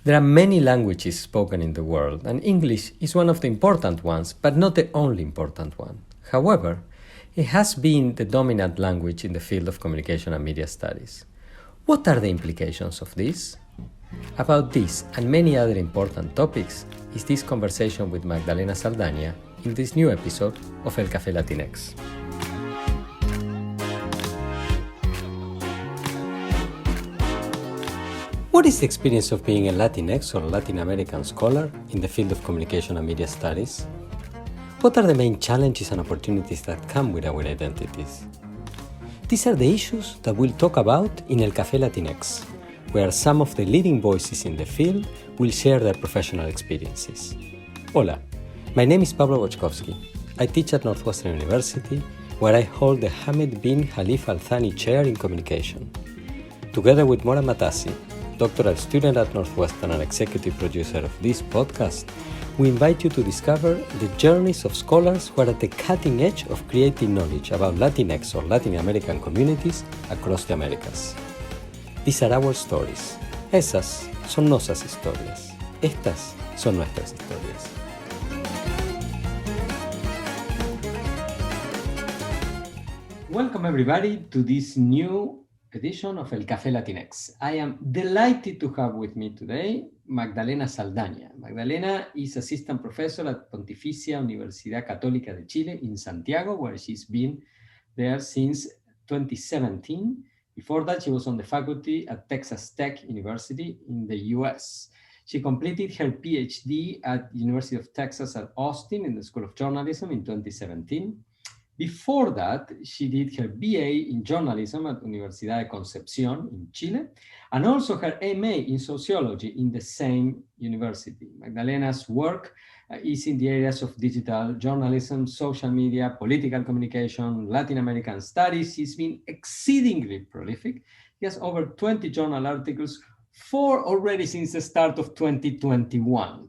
There are many languages spoken in the world, and English is one of the important ones, but not the only important one. However, it has been the dominant language in the field of communication and media studies. What are the implications of this? About this and many other important topics is this conversation with Magdalena Saldaña in this new episode of El Café Latinx. What is the experience of being a Latinx or Latin American scholar in the field of communication and media studies? What are the main challenges and opportunities that come with our identities? These are the issues that we'll talk about in El Café Latinx, where some of the leading voices in the field will share their professional experiences. Hola, my name is Pablo Boczkowski. I teach at Northwestern University, where I hold the Hamid bin Khalifa Al Thani Chair in Communication. Together with Mora Matassi, doctoral student at Northwestern and executive producer of this podcast, we invite you to discover the journeys of scholars who are at the cutting edge of creating knowledge about Latinx or Latin American communities across the Americas. These are our stories. Esas son nuestras historias. Estas son nuestras historias. Welcome everybody to this new edition of El Café Latinx. I am delighted to have with me today Magdalena Saldaña. Magdalena is assistant professor at Pontificia, Universidad Católica de Chile in Santiago, where she's been there since 2017. Before that, she was on the faculty at Texas Tech University in the US. She completed her PhD at University of Texas at Austin in the School of Journalism in 2017. Before that, she did her BA in journalism at Universidad de Concepción in Chile, and also her MA in sociology in the same university. Magdalena's work is in the areas of digital journalism, social media, political communication, Latin American studies. She's been exceedingly prolific. She has over 20 journal articles, 4 already since the start of 2021.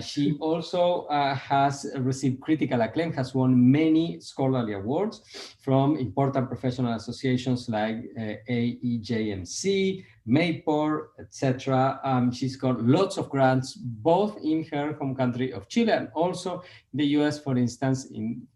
She also has received critical acclaim, has won many scholarly awards from important professional associations like AEJMC, MAPOR, etc. She's got lots of grants, both in her home country of Chile and also in the US, for instance,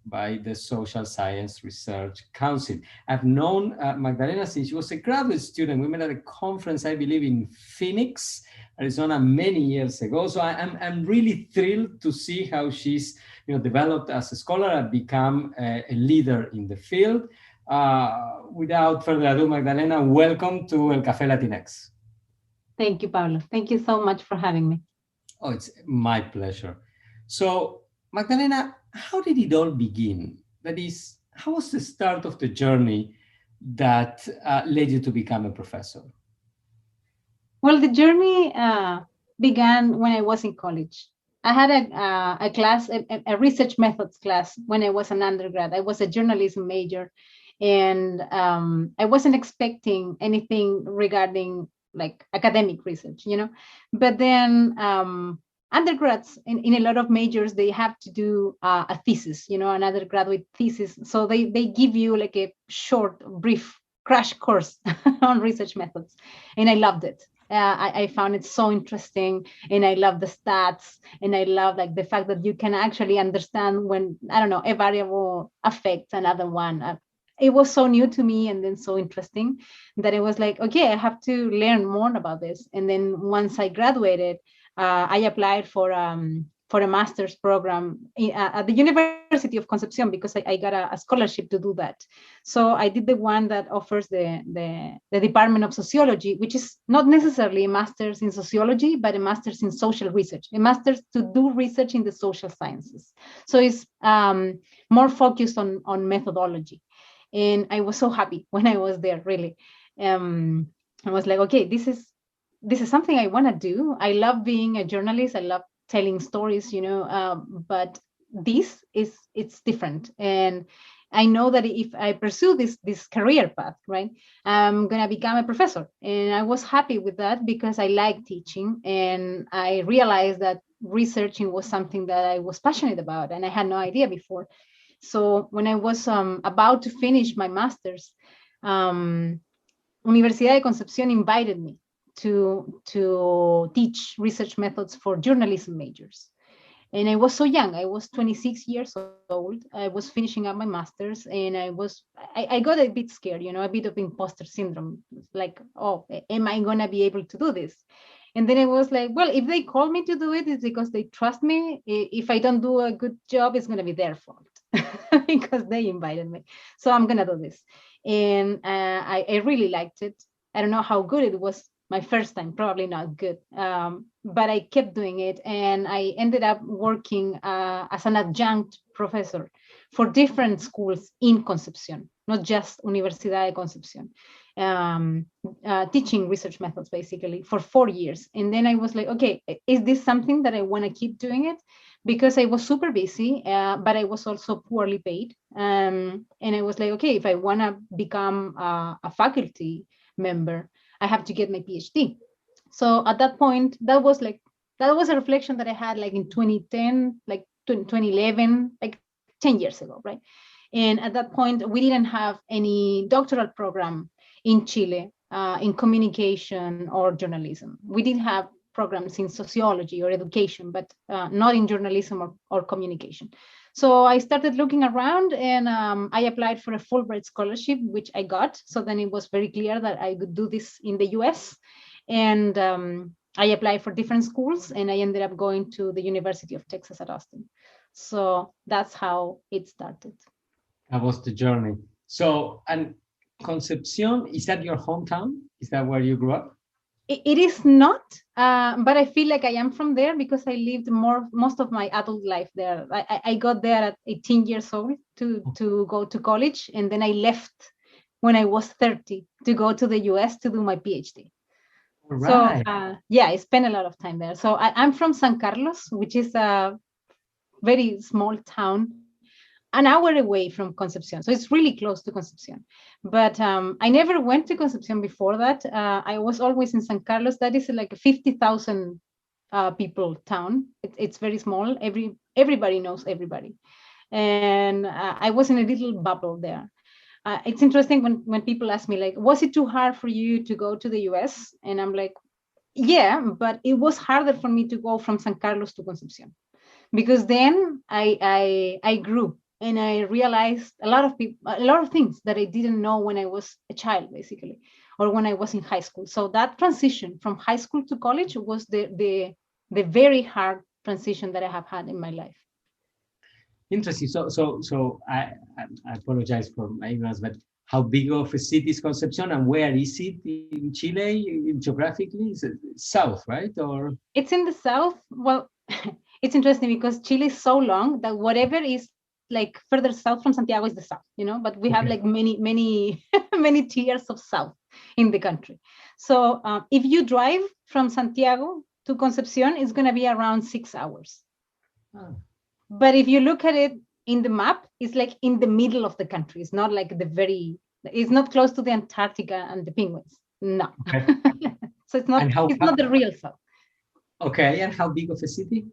by the Social Science Research Council. I've known Magdalena since she was a graduate student. We met at a conference, I believe, in Phoenix, Arizona, many years ago. So I'm really thrilled to see how she's developed as a scholar and become a leader in the field. Without further ado, Magdalena, welcome to El Café Latinx. Thank you, Pablo. Thank you so much for having me. Oh, it's my pleasure. So, Magdalena, how did it all begin? That is, how was the start of the journey that led you to become a professor? Well, the journey began when I was in college. I had a class, a research methods class when I was an undergrad. I was a journalism major, and I wasn't expecting anything regarding like academic research, But then undergrads in a lot of majors, they have to do a thesis, an undergraduate thesis. So they give you like a short, brief crash course on research methods, and I loved it. I found it so interesting, and I love the stats, and I love like the fact that you can actually understand when, a variable affects another one. It was so new to me and then so interesting that it was like, okay, I have to learn more about this. And then once I graduated, I applied for a master's program at the University of Concepción because I got a scholarship to do that. So I did the one that offers the Department of Sociology, which is not necessarily a master's in sociology, but a master's in social research, a master's to do research in the social sciences. So it's more focused on methodology. And I was so happy when I was there, really. I was like, okay, this is something I want to do. I love being a journalist. I love telling stories, but it's different. And I know that if I pursue this career path, right, I'm going to become a professor. And I was happy with that because I like teaching. And I realized that researching was something that I was passionate about, and I had no idea before. So when I was about to finish my master's, Universidad de Concepción invited me to teach research methods for journalism majors. And I was so young. I was 26 years old. I was finishing up my master's, and I got a bit scared, a bit of imposter syndrome. Like, oh, am I gonna be able to do this? And then I was like, well, if they call me to do it, it's because they trust me. If I don't do a good job, it's gonna be their fault because they invited me. So I'm gonna do this. And I really liked it. I don't know how good it was my first time, probably not good, but I kept doing it, and I ended up working as an adjunct professor for different schools in Concepcion, not just Universidad de Concepcion, teaching research methods basically for 4 years. And then I was like, okay, is this something that I want to keep doing it? Because I was super busy, but I was also poorly paid. And I was like, okay, if I want to become a faculty member, I have to get my PhD. So at that point, that was a reflection that I had like in 2010, like 2011, like 10 years ago, right? And at that point, we didn't have any doctoral program in Chile in communication or journalism. We did have programs in sociology or education, but not in journalism or communication. So I started looking around, and I applied for a Fulbright scholarship, which I got. So then it was very clear that I could do this in the US. And I applied for different schools, and I ended up going to the University of Texas at Austin. So that's how it started. That was the journey. So, and Concepcion, is that your hometown? Is that where you grew up? It is not, but I feel like I am from there because I lived most of my adult life there. I got there at 18 years old to go to college, and then I left when I was 30 to go to the US to do my PhD. Right. So yeah, I spent a lot of time there. So I'm from San Carlos, which is a very small town, an hour away from Concepcion. So it's really close to Concepcion. But I never went to Concepcion before that. I was always in San Carlos. That is like a 50,000 people town. It's very small. Everybody knows everybody. And I was in a little bubble there. It's interesting when people ask me, like, was it too hard for you to go to the US? And I'm like, yeah, but it was harder for me to go from San Carlos to Concepcion, because then I grew. And I realized a lot of things that I didn't know when I was a child, basically, or when I was in high school. So that transition from high school to college was the very hard transition that I have had in my life. Interesting. So I apologize for my ignorance, but how big of a city is Concepcion, and where is it in Chile geographically? Is it south, right? Or it's in the south. Well, it's interesting because Chile is so long that whatever is like further south from Santiago is the south, but we have like many tiers of south in the country. So if you drive from Santiago to Concepcion, it's going to be around 6 hours. Oh. But if you look at it in the map, it's like in the middle of the country. It's not like it's not close to the Antarctica and the penguins. No. Okay. So it's not the real south. Okay, and how big of a city?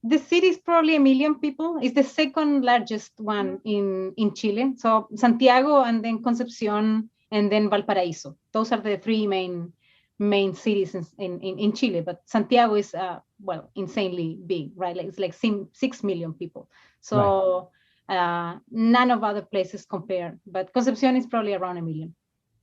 The city is probably 1 million people. It's the second largest one in Chile. So Santiago, and then Concepcion, and then Valparaíso. Those are the three main cities in Chile. But Santiago is insanely big, right? It's like 6 million people. So right. None of other places compare. But Concepcion is probably around 1 million.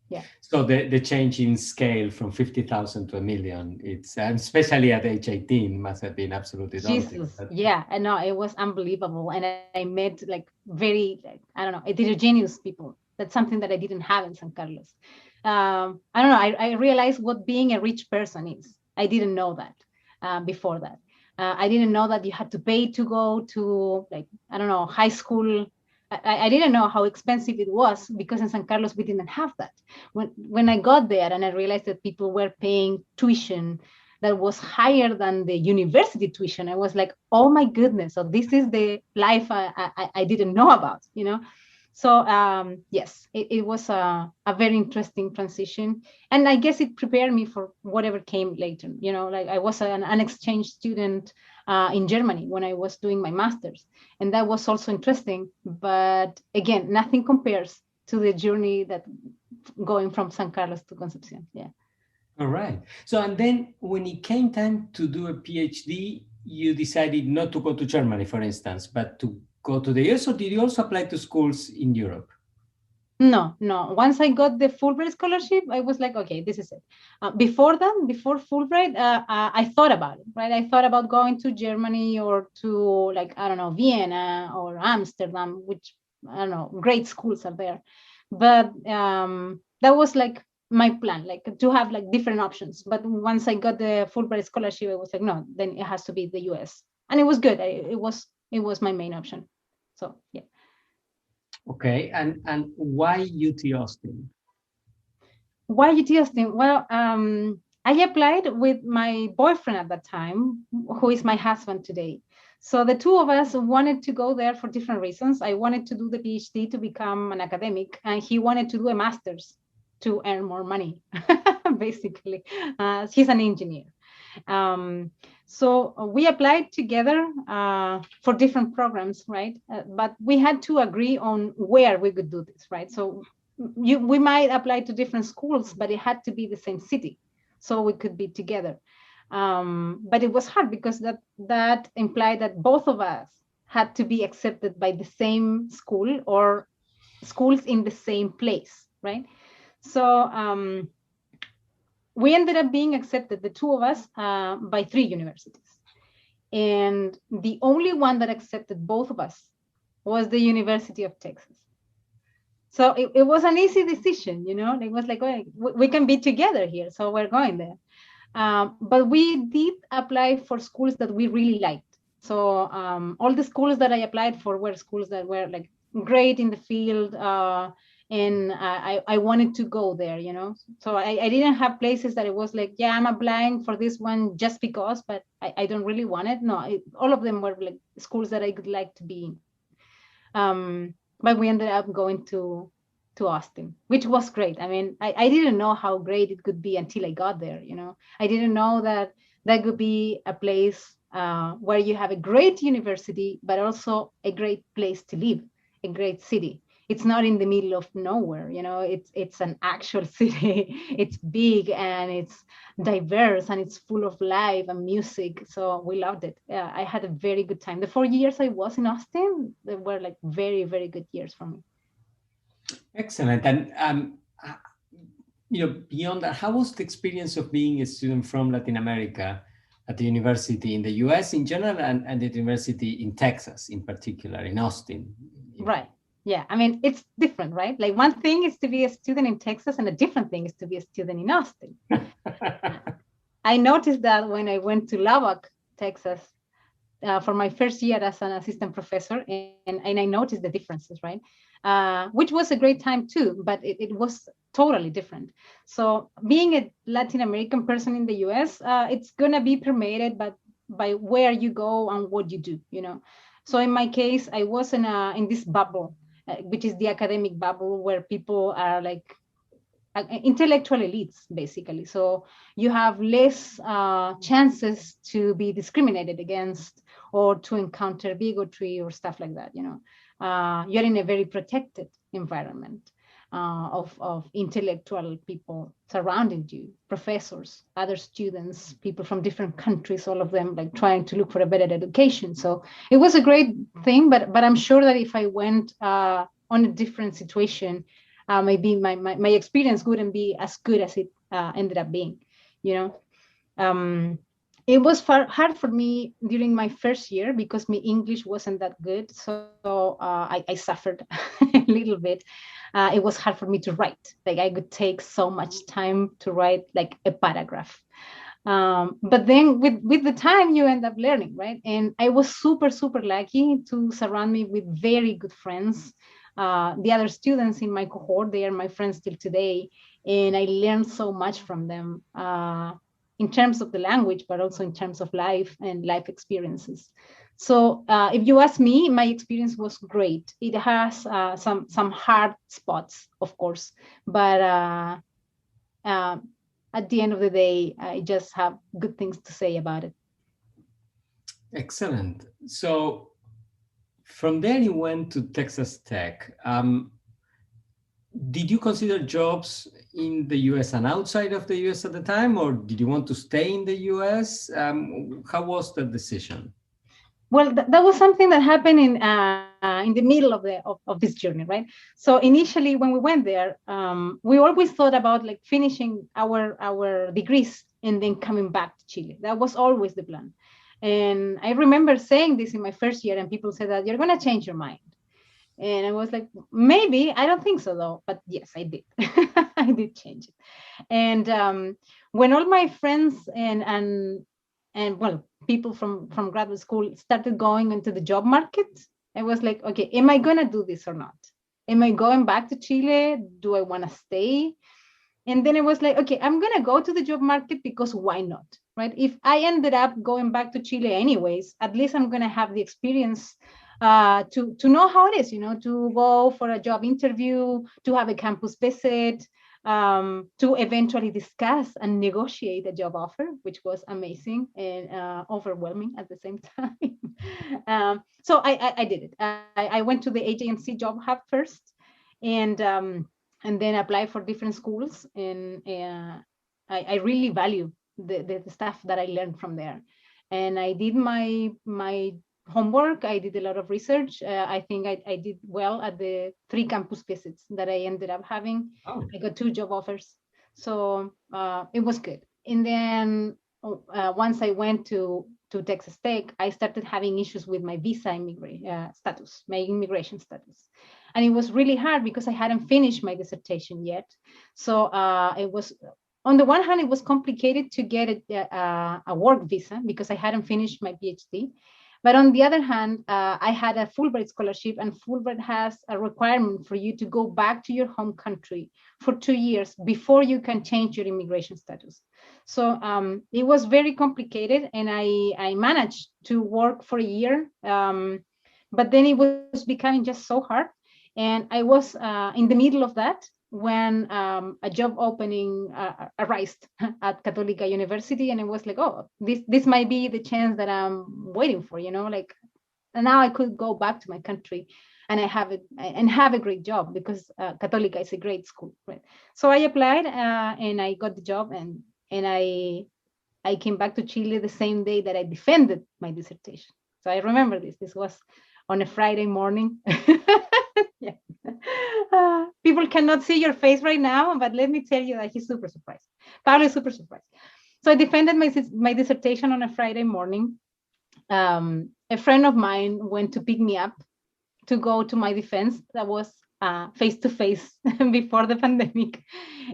Yeah. So the change in scale from 50,000 to 1 million, it's especially at age 18 must have been absolutely daunting. Yeah, I know, it was unbelievable. And I met like very, heterogeneous people. That's something that I didn't have in San Carlos. I don't know, I realized what being a rich person is. I didn't know that before that. I didn't know that you had to pay to go to high school. I didn't know how expensive it was, because in San Carlos we didn't have that. When I got there and I realized that people were paying tuition that was higher than the university tuition, I was like, oh my goodness, so this is the life I didn't know about, So yes, it was a very interesting transition. And I guess it prepared me for whatever came later. Like I was an exchange student in Germany when I was doing my master's. And that was also interesting. But again, nothing compares to the journey that going from San Carlos to Concepcion. Yeah. All right. So, and then when it came time to do a PhD, you decided not to go to Germany, for instance, but to go to the US, or did you also apply to schools in Europe? No, no. Once I got the Fulbright scholarship, I was like, okay, this is it. Before that, before Fulbright, I thought about it, right? I thought about going to Germany or to, like, I don't know, Vienna or Amsterdam, which, I don't know, great schools are there. But that was like my plan, like to have like different options. But once I got the Fulbright scholarship, I was like, no, then it has to be the US. And it was good. It was my main option. So, yeah. Okay. And why UT Austin? Why UT Austin? Well, I applied with my boyfriend at that time, who is my husband today. So the two of us wanted to go there for different reasons. I wanted to do the PhD to become an academic, and he wanted to do a master's to earn more money, basically. He's an engineer. So we applied together for different programs, right? But we had to agree on where we could do this, right? So we might apply to different schools, but it had to be the same city, so we could be together. But it was hard because that implied that both of us had to be accepted by the same school or schools in the same place, right? So we ended up being accepted, the two of us, by 3 universities. And the only one that accepted both of us was the University of Texas. So it was an easy decision, It was like, well, we can be together here, so we're going there. But we did apply for schools that we really liked. So all the schools that I applied for were schools that were like great in the field, and I wanted to go there, So I didn't have places that it was like, yeah, I'm applying for this one just because, but I don't really want it. No, all of them were like schools that I would like to be in. But we ended up going to Austin, which was great. I mean, I didn't know how great it could be until I got there. I didn't know that could be a place where you have a great university, but also a great place to live, a great city. It's not in the middle of nowhere, it's an actual city. It's big and it's diverse and it's full of life and music. So we loved it. I had a very good time. The 4 years I was in Austin, they were like very, very good years for me. Excellent. And beyond that, how was the experience of being a student from Latin America at the university in the US in general and the university in Texas in particular, in Austin? Right. Yeah. I mean, it's different, right? Like one thing is to be a student in Texas and a different thing is to be a student in Austin. I noticed that when I went to Lubbock, Texas, for my first year as an assistant professor, and I noticed the differences, right? Which was a great time too, but it was totally different. So being a Latin American person in the US, it's gonna be permeated by where you go and what you do, So in my case, I was in this bubble, which is the academic bubble where people are like intellectual elites, basically. So you have less chances to be discriminated against or to encounter bigotry or stuff like that. You're in a very protected environment of intellectual people surrounding you, professors, other students, people from different countries, all of them like trying to look for a better education. So it was a great thing, but I'm sure that if I went on a different situation, maybe my experience wouldn't be as good as it ended up being, It was hard for me during my first year because my English wasn't that good. So I suffered a little bit. It was hard for me to write. Like I could take so much time to write like a paragraph. But then with the time you end up learning, right? And I was super, super lucky to surround me with very good friends. The other students in my cohort, they are my friends till today. And I learned so much from them in terms of the language, but also in terms of life and life experiences. So if you ask me, my experience was great. It has some hard spots, of course, but at the end of the day, I just have good things to say about it. Excellent. So from there you went to Texas Tech. did you consider jobs in the US and outside of the US at the time, or did you want to stay in the US? How was the decision? Well, that was something that happened in the middle of this journey, right? So initially, when we went there, we always thought about like finishing our degrees and then coming back to Chile. That was always the plan. And I remember saying this in my first year, and people said that you're going to change your mind. And I was like, maybe. I don't think so, though. But yes, I did. I did change it. And when all my friends and well, people from graduate school started going into the job market, I was like, okay, am I gonna do this or not? Am I going back to Chile? Do I want to stay? And then it was like, okay, I'm gonna go to the job market because why not, right? If I ended up going back to Chile anyways, at least I'm gonna have the experience to know how it is, to go for a job interview, to have a campus visit, to eventually discuss and negotiate a job offer, which was amazing and overwhelming at the same time. So I did it. I went to the agency job hub first, and then apply for different schools. And I really value the stuff that I learned from there. And I did my homework. I did a lot of research. I think I did well at the 3 campus visits that I ended up having. Oh. I got 2 job offers. So it was good. And then once I went to Texas Tech, I started having issues with my visa status, my immigration status. And it was really hard because I hadn't finished my dissertation yet. So it was, on the one hand, it was complicated to get a work visa because I hadn't finished my PhD. But on the other hand, I had a Fulbright scholarship, and Fulbright has a requirement for you to go back to your home country for 2 years before you can change your immigration status. So it was very complicated, and I managed to work for a year, but then it was becoming just so hard. And I was in the middle of that when a job opening arose at Católica University, and it was like, oh, this might be the chance that I'm waiting for, like, and now I could go back to my country and have a great job because Católica is a great school, right? So I applied and I got the job, and I came back to Chile the same day that I defended my dissertation. So I remember this. This was on a Friday morning. Yeah. People cannot see your face right now, but let me tell you that he's super surprised. Pablo is super surprised. So I defended my dissertation on a Friday morning. A friend of mine went to pick me up to go to my defense. That was face-to-face before the pandemic.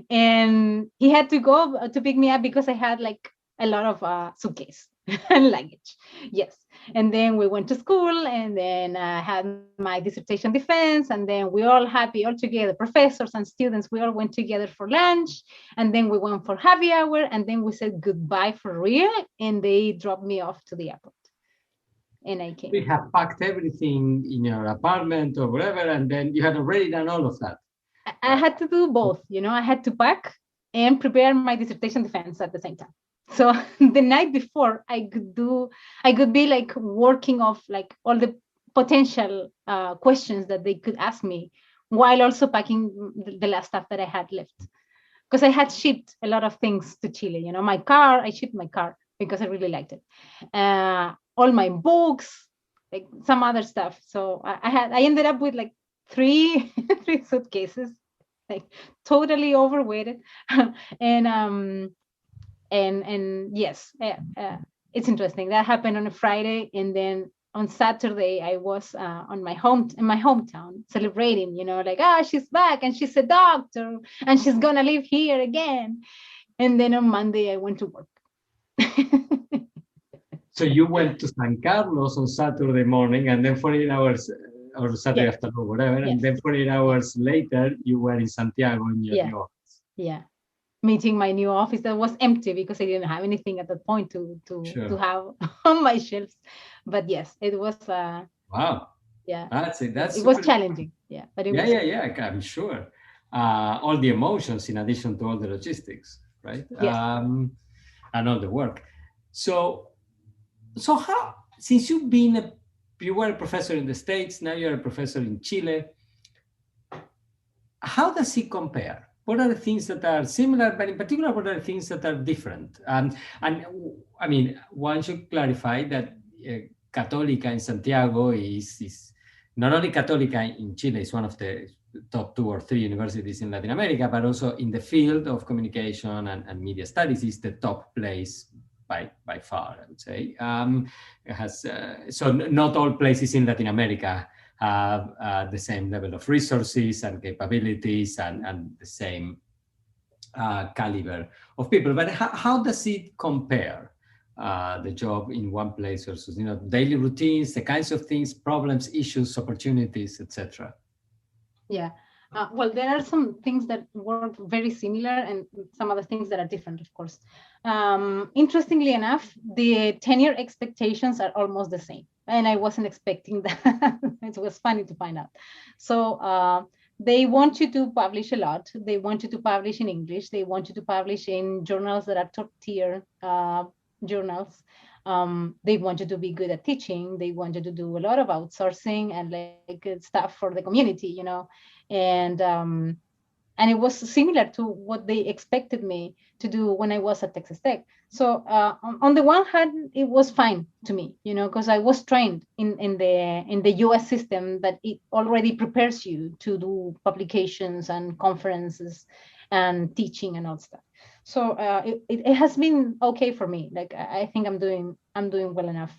And he had to go to pick me up because I had like a lot of suitcase and luggage. Yes. And then we went to school, and then I had my dissertation defense, and then we all happy all together, professors and students, we all went together for lunch, and then we went for happy hour, and then we said goodbye for real, and they dropped me off to the airport. And I came. We have packed everything in your apartment or whatever, and then you had already done all of that. I had to do both, I had to pack and prepare my dissertation defense at the same time. So the night before, I could be like working off like all the potential questions that they could ask me, while also packing the last stuff that I had left. Because I had shipped a lot of things to Chile. I shipped my car because I really liked it. All my books, like some other stuff. So I ended up with like three suitcases, like totally overweighted. And yes, it's interesting. That happened on a Friday, and then on Saturday I was in my hometown celebrating. Like, she's back, and she's a doctor, and she's gonna live here again. And then on Monday I went to work. So you went to San Carlos on Saturday morning, and then 48 hours or Saturday Yes. afternoon, whatever, Yes. and then 48 hours later you were in Santiago in your new office. Yeah. Meeting my new office that was empty because I didn't have anything at that point to have on my shelves. But yes, it was wow. Yeah. That's it. It was challenging. Yeah. But it was I'm sure. All the emotions in addition to all the logistics, right? Yes. And all the work. So how, since you were a professor in the States, now you're a professor in Chile, how does it compare? What are the things that are similar, but in particular, what are the things that are different? And I mean, one should clarify that Católica in Santiago is not only Católica in Chile, is one of the top 2 or 3 universities in Latin America, but also in the field of communication and media studies is the top place by far, I would say. It has, so not all places in Latin America have the same level of resources and capabilities and the same caliber of people. But how does it compare the job in one place versus, daily routines, the kinds of things, problems, issues, opportunities, etc.? Yeah. Well, there are some things that work very similar and some other things that are different, of course. Interestingly enough, the tenure expectations are almost the same. And I wasn't expecting that. It was funny to find out. So they want you to publish a lot. They want you to publish in English. They want you to publish in journals that are top tier journals. They want you to be good at teaching. They want you to do a lot of outsourcing and like stuff for the community, and it was similar to what they expected me to do when I was at Texas Tech. So on the one hand, it was fine to me, because I was trained in the U.S. system that it already prepares you to do publications and conferences and teaching and all stuff. So it has been okay for me. Like I think I'm doing well enough.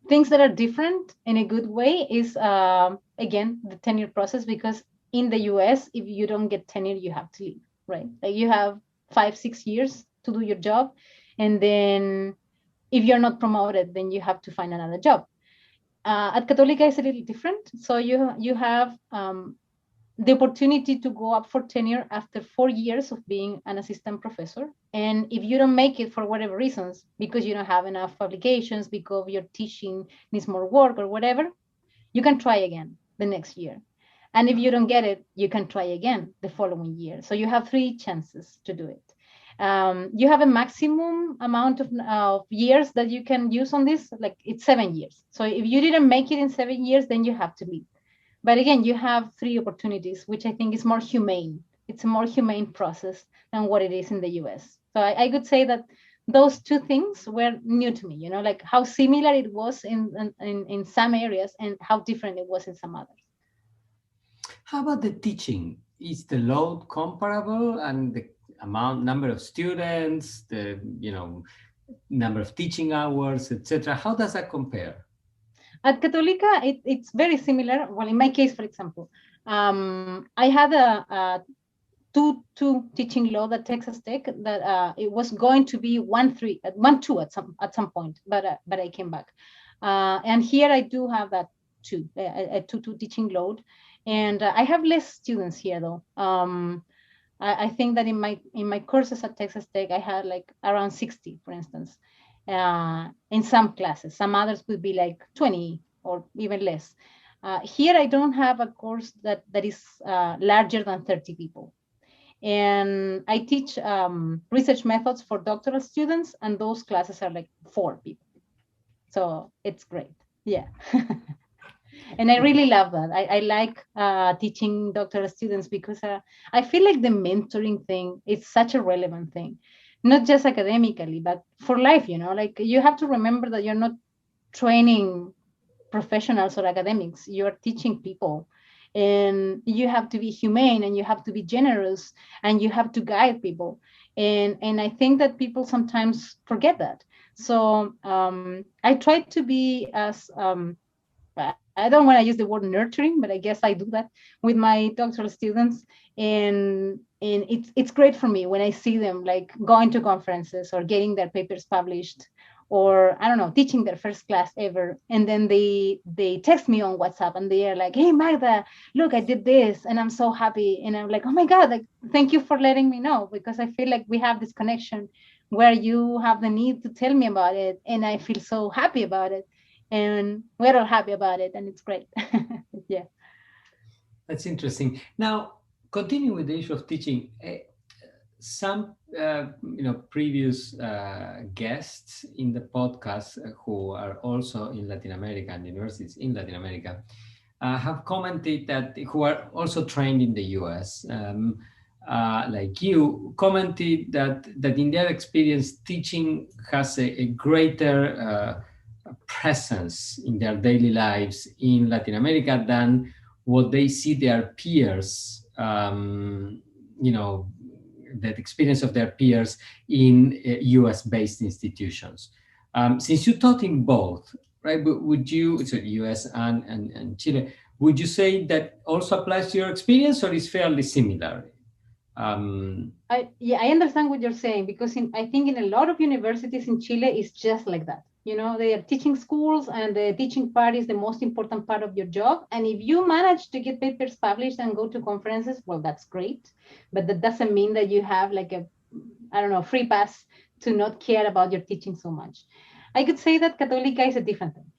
Things that are different in a good way is again the tenure process, because in the US, if you don't get tenure, you have to leave, right? Like you have 5-6 years to do your job, and then if you're not promoted, then you have to find another job. At Católica, it's a little different. So you have the opportunity to go up for tenure after 4 years of being an assistant professor. And if you don't make it for whatever reasons, because you don't have enough publications, because your teaching needs more work or whatever, you can try again the next year. And if you don't get it, you can try again the following year. So you have 3 chances to do it. You have a maximum amount of years that you can use on this, like it's 7 years. So if you didn't make it in 7 years, then you have to leave. But again, you have 3 opportunities, which I think is more humane. It's a more humane process than what it is in the US. So I could say that those 2 things were new to me, like how similar it was in some areas and how different it was in some others. How about the teaching? Is the load comparable, and the number of students, the number of teaching hours, etc.? How does that compare? At Católica, it's very similar. Well, in my case, for example, I had a 2-2 teaching load at Texas Tech that it was going to be 1-3, 1-2 at some point, but I came back. And here I do have that 2, a 2-2 teaching load. And I have less students here, though. I think that in my courses at Texas Tech, I had like around 60, for instance, in some classes. Some others could be like 20 or even less. Here, I don't have a course that is larger than 30 people. And I teach research methods for doctoral students, and those classes are like 4 people. So it's great. Yeah. And I really love that. I like teaching doctoral students because I feel like the mentoring thing is such a relevant thing, not just academically, but for life, like you have to remember that you're not training professionals or academics, you're teaching people, and you have to be humane, and you have to be generous, and you have to guide people. And I think that people sometimes forget that. So I try to be as I don't want to use the word nurturing, but I guess I do that with my doctoral students. And it's great for me when I see them like going to conferences or getting their papers published, or I don't know, teaching their first class ever. And then they text me on WhatsApp and they are like, hey, Magda, look, I did this and I'm so happy. And I'm like, oh my God, like, thank you for letting me know, because I feel like we have this connection where you have the need to tell me about it. And I feel so happy about it. And we're all happy about it, and it's great. Yeah. That's interesting. Now, continue with the issue of teaching. Some previous guests in the podcast who are also in Latin America and universities in Latin America have commented that, who are also trained in the US, like you, commented that in their experience, teaching has a greater presence in their daily lives in Latin America than what they see their peers, the experience of their peers in US-based institutions. Since you taught in both, right? Would you, so US and Chile, would you say that also applies to your experience, or is fairly similar? I understand what you're saying, because I think in a lot of universities in Chile, it's just like that. You know, they are teaching schools, and the teaching part is the most important part of your job. And if you manage to get papers published and go to conferences, well, that's great. But that doesn't mean that you have like a, I don't know, free pass to not care about your teaching so much. I could say that Católica is a different thing.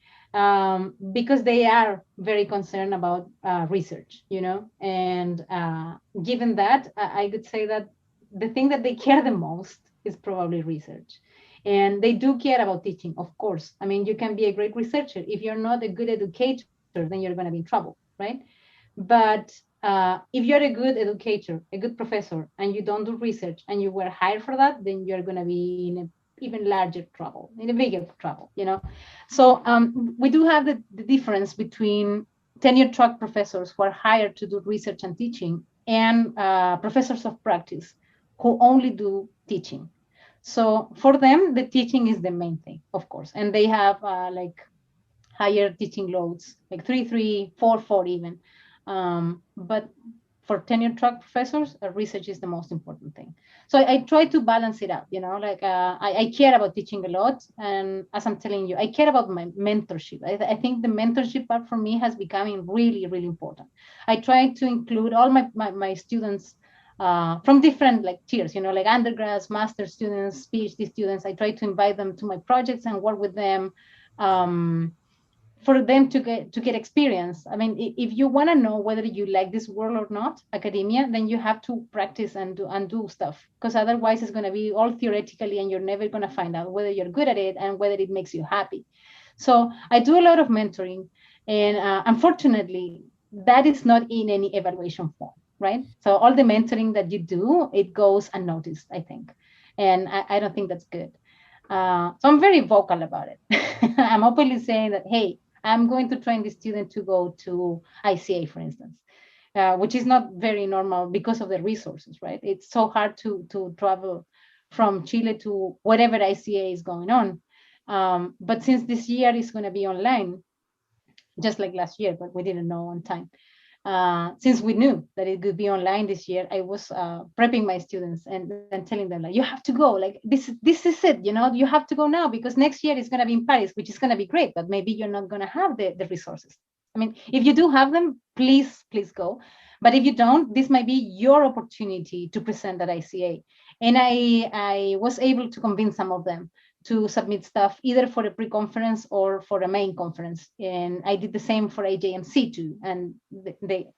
Because they are very concerned about research, you know, and given that, I could say that the thing that they care the most is probably research. And they do care about teaching, of course. I mean, you can be a great researcher. If you're not a good educator, then you're going to be in trouble, right? But if you're a good educator, a good professor, and you don't do research, and you were hired for that, then you're going to be in a even larger trouble, in a bigger trouble, you know. So we do have the difference between tenure track professors who are hired to do research and teaching, and professors of practice who only do teaching. So for them, the teaching is the main thing, of course, and they have like higher teaching loads, like 3-3, 4-4 even. But for tenure track professors, research is the most important thing. So I try to balance it out, you know, like I care about teaching a lot. And as I'm telling you, I care about my mentorship. I think the mentorship part for me has become really, really important. I try to include all my students from different like tiers, you know, like undergrads, master students, PhD students. I try to invite them to my projects and work with them. For them to get experience. I mean, if you want to know whether you like this world or not, academia, then you have to practice and do stuff, because otherwise it's going to be all theoretically, and you're never going to find out whether you're good at it and whether it makes you happy. So I do a lot of mentoring, and unfortunately, that is not in any evaluation form, right? So all the mentoring that you do, it goes unnoticed, I think, and I don't think that's good. So I'm very vocal about it. I'm openly saying that, hey, I'm going to train the student to go to ICA, for instance, which is not very normal because of the resources, right? It's so hard to travel from Chile to whatever ICA is going on. But since this year is going to be online, just like last year, but we didn't know on time. Since we knew that it could be online this year, I was prepping my students and telling them, like, you have to go, like this is it, you know, you have to go now, because next year is going to be in Paris, which is going to be great, but maybe you're not going to have the resources. I mean, if you do have them, please go. But if you don't, this might be your opportunity to present at ICA. And I was able to convince some of them to submit stuff either for a pre-conference or for a main conference. And I did the same for AJMC too. And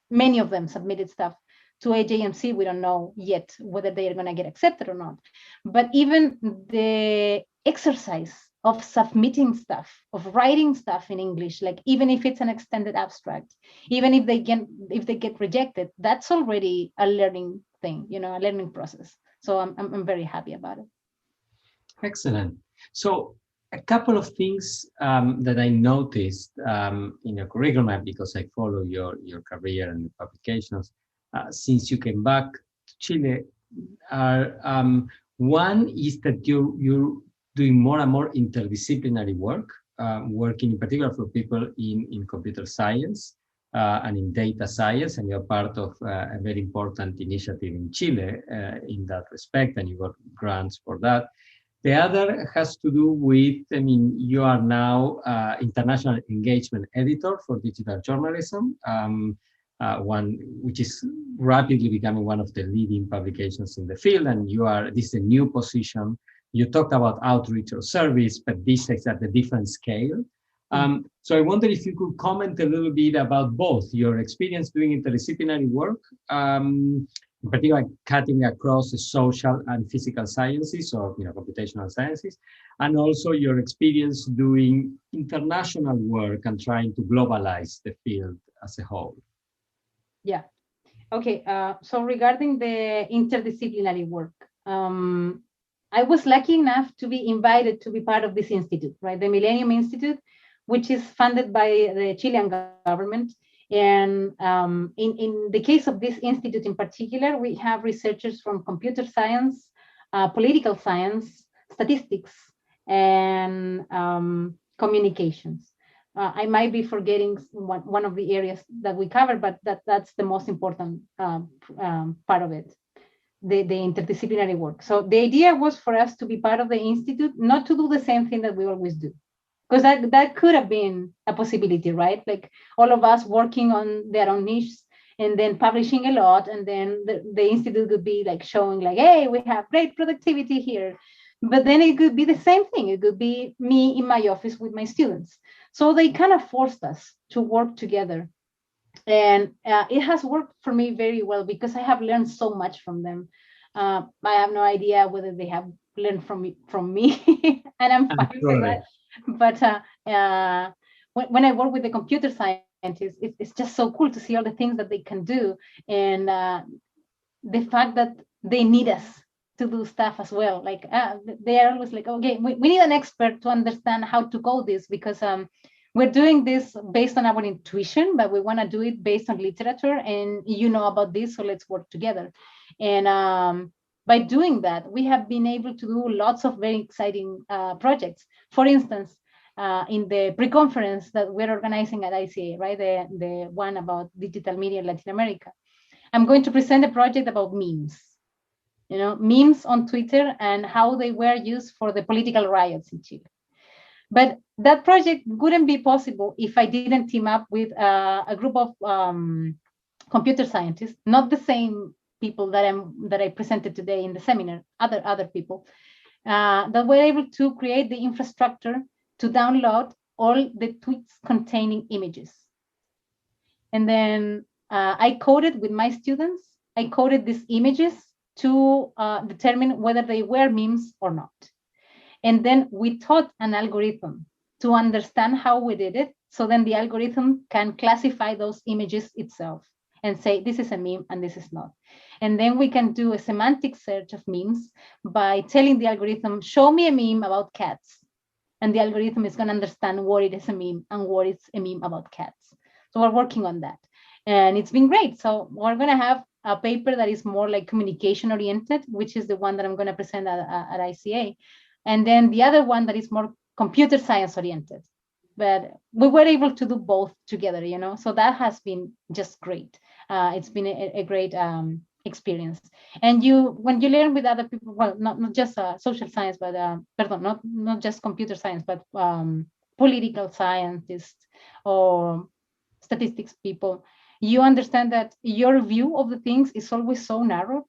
many of them submitted stuff to AJMC. We don't know yet whether they are going to get accepted or not. But even the exercise of submitting stuff, of writing stuff in English, like even if it's an extended abstract, even if they get rejected, that's already a learning thing, you know, a learning process. So I'm very happy about it. Excellent. So a couple of things that I noticed in your curriculum, because I follow your career and publications since you came back to Chile, are one is that you're doing more and more interdisciplinary work, working in particular for people in computer science and in data science, and you're part of a very important initiative in Chile in that respect, and you got grants for that. The other has to do with, I mean, you are now international engagement editor for digital journalism, one which is rapidly becoming one of the leading publications in the field. And this is a new position. You talked about outreach or service, but this is at a different scale. So I wonder if you could comment a little bit about both your experience doing interdisciplinary work, in particular cutting across the social and physical sciences, or computational sciences, and also your experience doing international work and trying to globalize the field as a whole? Yeah. Okay. So regarding the interdisciplinary work, I was lucky enough to be invited to be part of this institute, right? The Millennium Institute, which is funded by the Chilean government. And in the case of this institute in particular, we have researchers from computer science, political science, statistics, and communications. I might be forgetting one of the areas that we cover, but that's the most important part of it, the interdisciplinary work. So the idea was for us to be part of the institute, not to do the same thing that we always do, because that could have been a possibility, right? Like all of us working on their own niches and then publishing a lot, and then the institute could be like showing like, hey, we have great productivity here. But then it could be the same thing. It could be me in my office with my students. So they kind of forced us to work together. And it has worked for me very well because I have learned so much from them. I have no idea whether they have learned from me, and I'm fine with that. But when I work with the computer scientists, it's just so cool to see all the things that they can do, and the fact that they need us to do stuff as well. Like they are always like, okay, we need an expert to understand how to code this, because we're doing this based on our intuition, but we want to do it based on literature, and you know about this, so let's work together. And by doing that, we have been able to do lots of very exciting projects. For instance, in the pre-conference that we're organizing at ICA, right, the one about digital media in Latin America, I'm going to present a project about memes. You know, memes on Twitter and how they were used for the political riots in Chile. But that project wouldn't be possible if I didn't team up with a group of computer scientists, not the same people that I presented today in the seminar, other people, that were able to create the infrastructure to download all the tweets containing images. And then I coded with my students, I coded these images to determine whether they were memes or not. And then we taught an algorithm to understand how we did it. So then the algorithm can classify those images itself and say, this is a meme and this is not. And then we can do a semantic search of memes by telling the algorithm, show me a meme about cats. And the algorithm is going to understand what it is a meme and what is a meme about cats. So we're working on that. And it's been great. So we're going to have a paper that is more like communication oriented, which is the one that I'm going to present at ICA. And then the other one that is more computer science oriented. But we were able to do both together, you know, so that has been just great. It's been a great experience. And when you learn with other people, well, not just social science, but not just computer science, but political scientists or statistics people, you understand that your view of the things is always so narrow.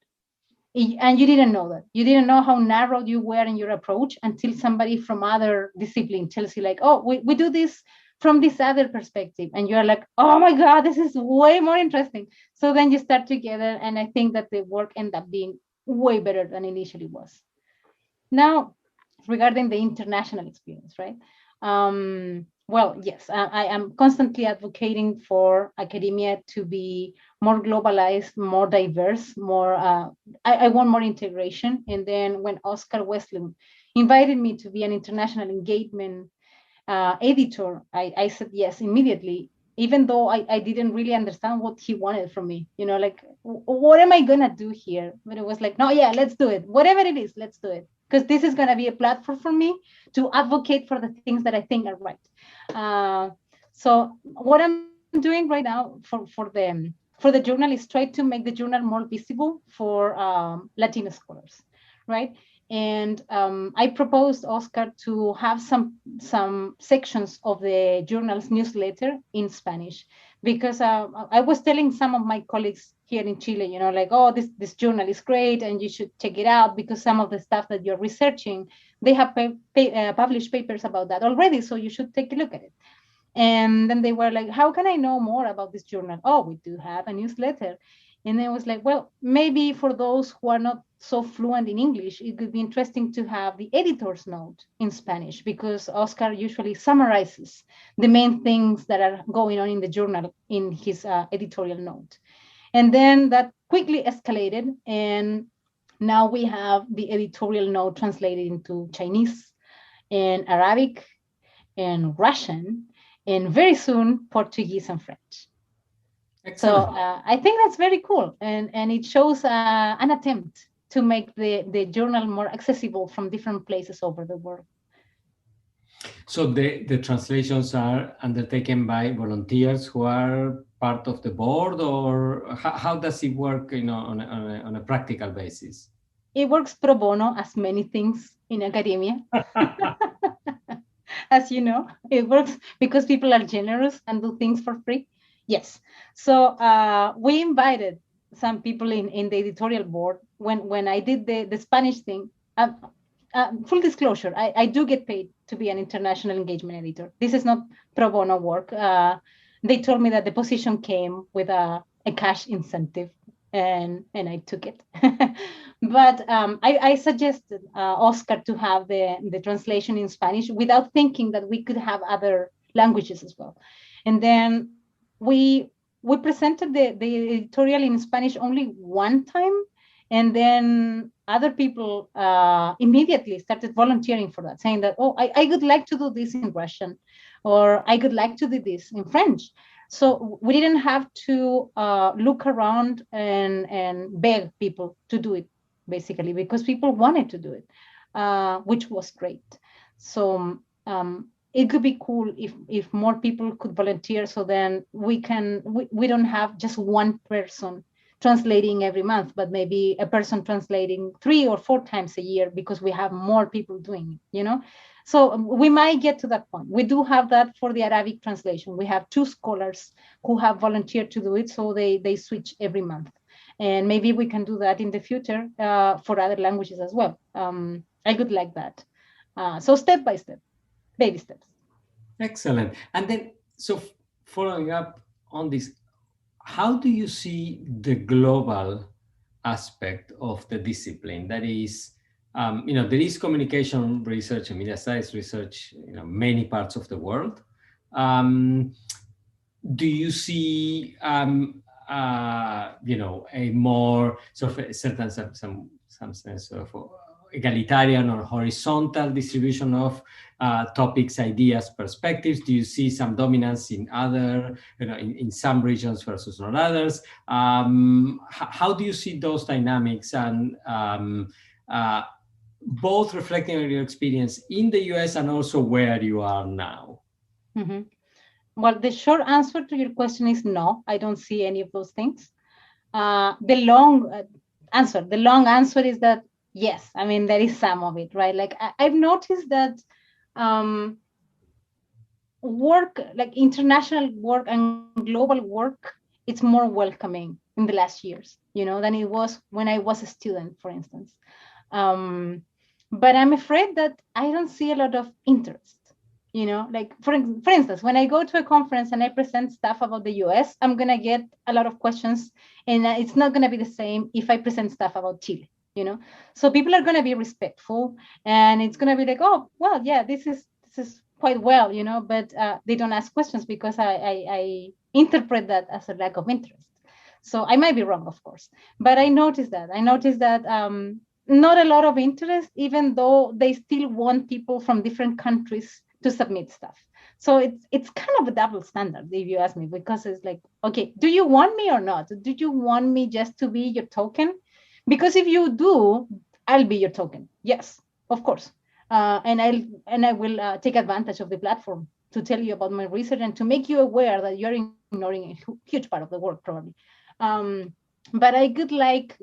And you didn't know that. You didn't know how narrow you were in your approach until somebody from other discipline tells you like, oh, we do this from this other perspective. And you're like, oh my God, this is way more interesting. So then you start together. And I think that the work ended up being way better than initially was. Now, regarding the international experience, right? Well, yes, I am constantly advocating for academia to be more globalized, more diverse, more, I want more integration. And then when Oscar Westlund invited me to be an international engagement editor, I said yes immediately, even though I didn't really understand what he wanted from me. You know, like, what am I going to do here? But it was like, no, yeah, let's do it. Whatever it is, let's do it. Because this is going to be a platform for me to advocate for the things that I think are right. So what I'm doing right now for the journal is try to make the journal more visible for Latino scholars, right? And I proposed Oscar to have some sections of the journal's newsletter in Spanish, because I was telling some of my colleagues here in Chile, you know, like, oh, this journal is great and you should check it out, because some of the stuff that you're researching, they have published papers about that already, so you should take a look at it. And then they were like, how can I know more about this journal? Oh, we do have a newsletter. And I was like, well, maybe for those who are not so fluent in English, it could be interesting to have the editor's note in Spanish, because Oscar usually summarizes the main things that are going on in the journal in his editorial note. And then that quickly escalated, and now we have the editorial note translated into Chinese and Arabic and Russian, and very soon Portuguese and French. Excellent. So I think that's very cool, and it shows an attempt to make the journal more accessible from different places over the world. So the translations are undertaken by volunteers who are part of the board, or how does it work, on a practical basis? It works pro bono, as many things in academia. As you know, it works because people are generous and do things for free. Yes. So we invited some people in the editorial board when I did the Spanish thing. Full disclosure, I do get paid to be an international engagement editor. This is not pro bono work. They told me that the position came with a cash incentive, and I took it. But I suggested Oscar to have the translation in Spanish without thinking that we could have other languages as well. And then we presented the editorial in Spanish only one time, and then other people immediately started volunteering for that, saying that, oh, I would like to do this in Russian, or I would like to do this in French. So we didn't have to look around and beg people to do it, basically, because people wanted to do it, which was great. So it could be cool if more people could volunteer, so then we don't have just one person translating every month, but maybe a person translating 3 or 4 times a year, because we have more people doing it, So we might get to that point. We do have that for the Arabic translation. We have 2 scholars who have volunteered to do it, so they switch every month. And maybe we can do that in the future for other languages as well. I would like that. So step by step, baby steps. Excellent. And then, so following up on this, how do you see the global aspect of the discipline? That is, there is communication research and media studies research, many parts of the world. Do you see, a more sort of certain some sense of egalitarian or horizontal distribution of topics, ideas, perspectives? Do you see some dominance in other, in some regions versus not others? How do you see those dynamics, and both reflecting on your experience in the US and also where you are now? Mm-hmm. Well, the short answer to your question is no, I don't see any of those things. The long answer is that yes, I mean, there is some of it, right? Like I've noticed that work, like international work and global work, it's more welcoming in the last years, than it was when I was a student, for instance. But I'm afraid that I don't see a lot of interest. Like for instance, when I go to a conference and I present stuff about the US, I'm going to get a lot of questions, and it's not going to be the same if I present stuff about Chile, So people are going to be respectful, and it's going to be like, oh, well, yeah, this is quite well, but they don't ask questions because I interpret that as a lack of interest. So I might be wrong, of course, but I noticed that not a lot of interest, even though they still want people from different countries to submit stuff. So it's kind of a double standard, if you ask me, because it's like, okay, do you want me or not? Do you want me just to be your token? Because if you do, I'll be your token. Yes, of course. And I will take advantage of the platform to tell you about my research and to make you aware that you're ignoring a huge part of the work, probably. But I would like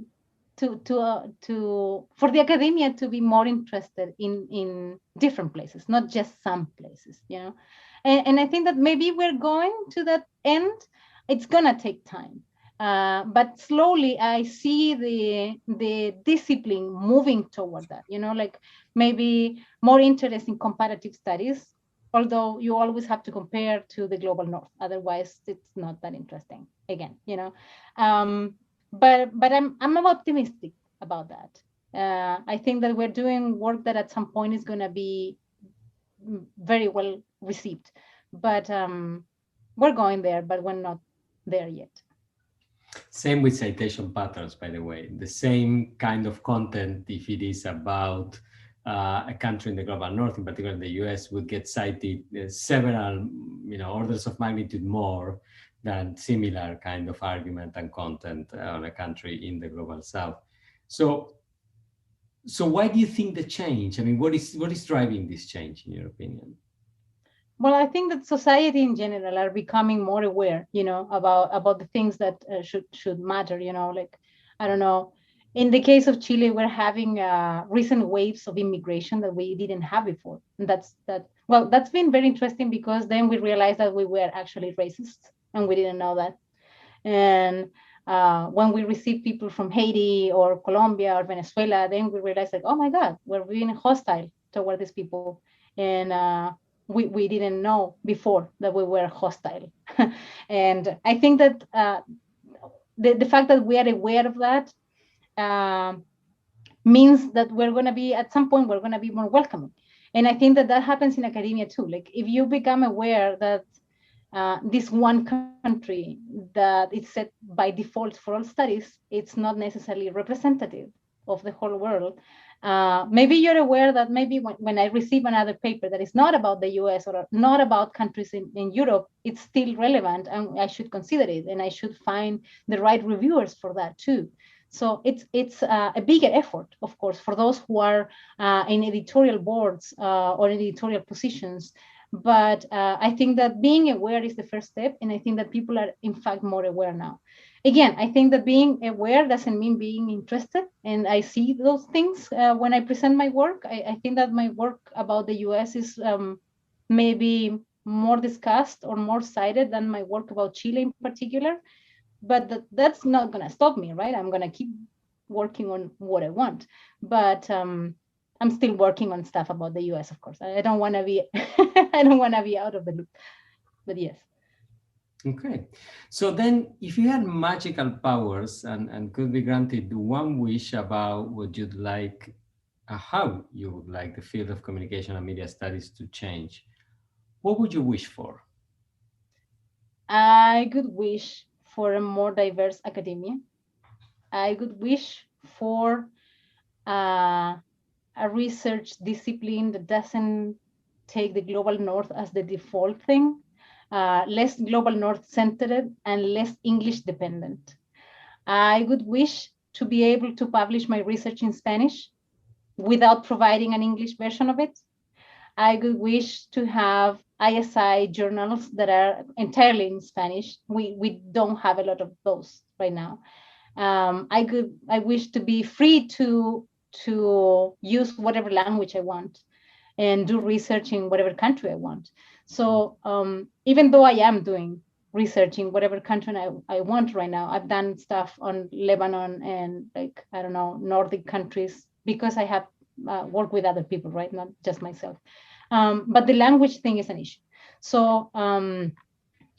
for the academia to be more interested in different places, not just some places, and I think that maybe we're going to that end. It's gonna take time, but slowly I see the discipline moving toward that, like maybe more interest in comparative studies, although you always have to compare to the global north, otherwise it's not that interesting again, but I'm optimistic about that. I think that we're doing work that at some point is going to be very well received, but we're going there, but we're not there yet. Same with citation patterns, by the way. The same kind of content, if it is about a country in the global north, in particular the US, would get cited several orders of magnitude more than similar kind of argument and content on a country in the global south. So why do you think the change? I mean, what is driving this change, in your opinion? Well, I think that society in general are becoming more aware, about the things that should matter. Like, I don't know. In the case of Chile, we're having recent waves of immigration that we didn't have before. And that's been very interesting, because then we realized that we were actually racist and we didn't know that. And when we receive people from Haiti or Colombia or Venezuela, then we realized like, oh my God, we're being hostile toward these people. And we didn't know before that we were hostile. And I think that the fact that we are aware of that means that we're going to be, at some point, we're going to be more welcoming. And I think that happens in academia too. Like, if you become aware that this one country that is set by default for all studies, it's not necessarily representative of the whole world. Maybe you're aware that maybe when I receive another paper that is not about the US or not about countries in Europe, it's still relevant and I should consider it, and I should find the right reviewers for that too. So it's a bigger effort, of course, for those who are in editorial boards or editorial positions. But I think that being aware is the first step, and I think that people are in fact more aware now. Again, I think that being aware doesn't mean being interested, and I see those things when I present my work. I think that my work about the US is maybe more discussed or more cited than my work about Chile in particular, but that's not going to stop me, right? I'm going to keep working on what I want, but I'm still working on stuff about the US, of course. I don't want to be I don't want to be out of the loop, but yes. Okay, so then if you had magical powers and could be granted one wish about what you'd like, how you would like the field of communication and media studies to change, what would you wish for? I could wish for a more diverse academia. I could wish for a research discipline that doesn't take the global north as the default thing. Less global north centered and less English dependent. I would wish to be able to publish my research in Spanish without providing an English version of it. I would wish to have ISI journals that are entirely in Spanish. We don't have a lot of those right now. I wish to be free to use whatever language I want and do research in whatever country I want. So even though I am doing research in whatever country I want right now, I've done stuff on Lebanon and Nordic countries because I have worked with other people, right? Not just myself. But the language thing is an issue. So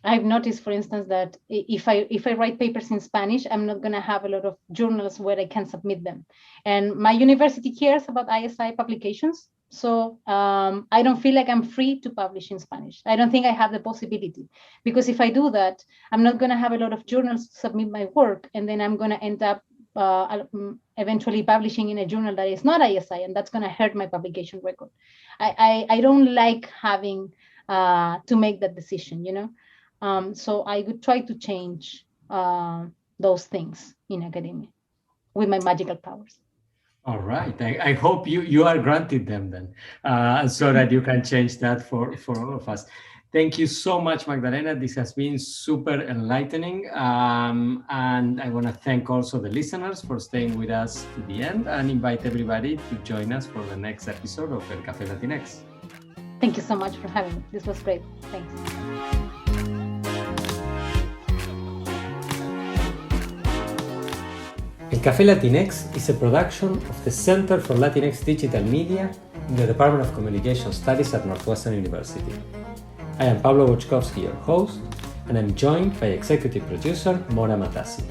I've noticed, for instance, that if I write papers in Spanish, I'm not going to have a lot of journals where I can submit them. And my university cares about ISI publications. So I don't feel like I'm free to publish in Spanish. I don't think I have the possibility, because if I do that, I'm not going to have a lot of journals to submit my work, and then I'm going to end up eventually publishing in a journal that is not ISI, and that's going to hurt my publication record. I don't like having to make that decision, so I would try to change those things in academia with my magical powers. All right. I hope you are granted them then, so that you can change that for all of us. Thank you so much, Magdalena. This has been super enlightening. And I want to thank also the listeners for staying with us to the end, and invite everybody to join us for the next episode of El Café Latinx. Thank you so much for having me. This was great. Thanks. El Café Latinx is a production of the Center for Latinx Digital Media in the Department of Communication Studies at Northwestern University. I am Pablo Boczkowski, your host, and I'm joined by executive producer Mona Matassi.